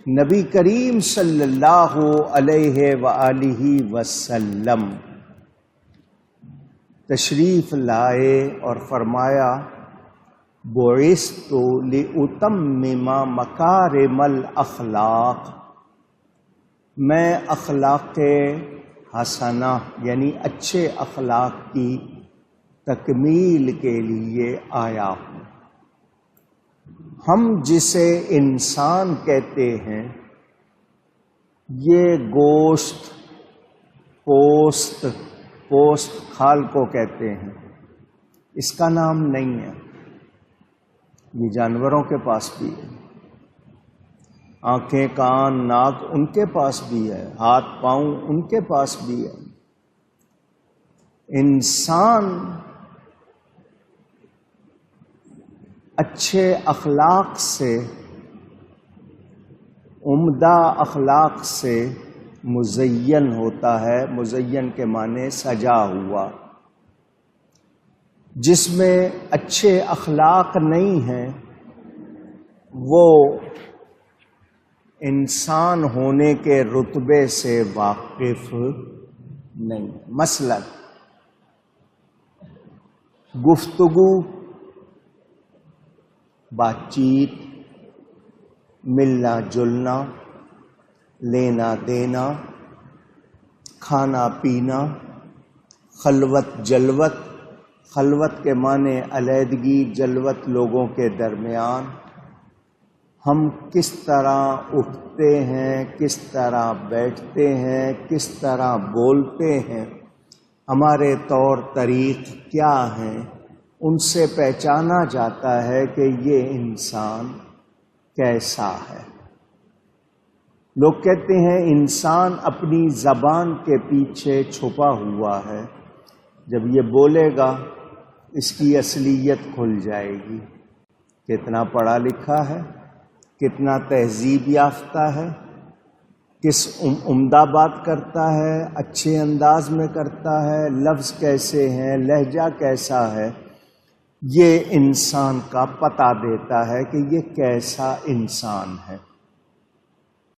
نبی کریم صلی اللہ علیہ وآلہ وسلم تشریف لائے اور فرمایا بعثت لأتمم مکارم الاخلاق، میں اخلاق حسنہ یعنی اچھے اخلاق کی تکمیل کے لیے آیا ہوں۔ ہم جسے انسان کہتے ہیں یہ گوشت پوست کھال کو کہتے ہیں، اس کا نام نہیں ہے۔ یہ جانوروں کے پاس بھی ہے، آنکھیں کان ناک ان کے پاس بھی ہے، ہاتھ پاؤں ان کے پاس بھی ہے۔ انسان اچھے اخلاق سے، عمدہ اخلاق سے مزین ہوتا ہے۔ مزین کے معنی سجا ہوا۔ جس میں اچھے اخلاق نہیں ہیں وہ انسان ہونے کے رتبے سے واقف نہیں۔ مثلا گفتگو، بات چیت، ملنا جلنا، لینا دینا، کھانا پینا، خلوت جلوت، خلوت کے معنی علیحدگی، جلوت لوگوں کے درمیان، ہم کس طرح اٹھتے ہیں، کس طرح بیٹھتے ہیں، کس طرح بولتے ہیں، ہمارے طور طریق کیا ہیں، ان سے پہچانا جاتا ہے کہ یہ انسان کیسا ہے۔ لوگ کہتے ہیں انسان اپنی زبان کے پیچھے چھپا ہوا ہے، جب یہ بولے گا اس کی اصلیت کھل جائے گی۔ کتنا پڑھا لکھا ہے، کتنا تہذیب یافتہ ہے، کس عمدہ بات کرتا ہے، اچھے انداز میں کرتا ہے، لفظ کیسے ہیں، لہجہ کیسا ہے، یہ انسان کا پتہ دیتا ہے کہ یہ کیسا انسان ہے۔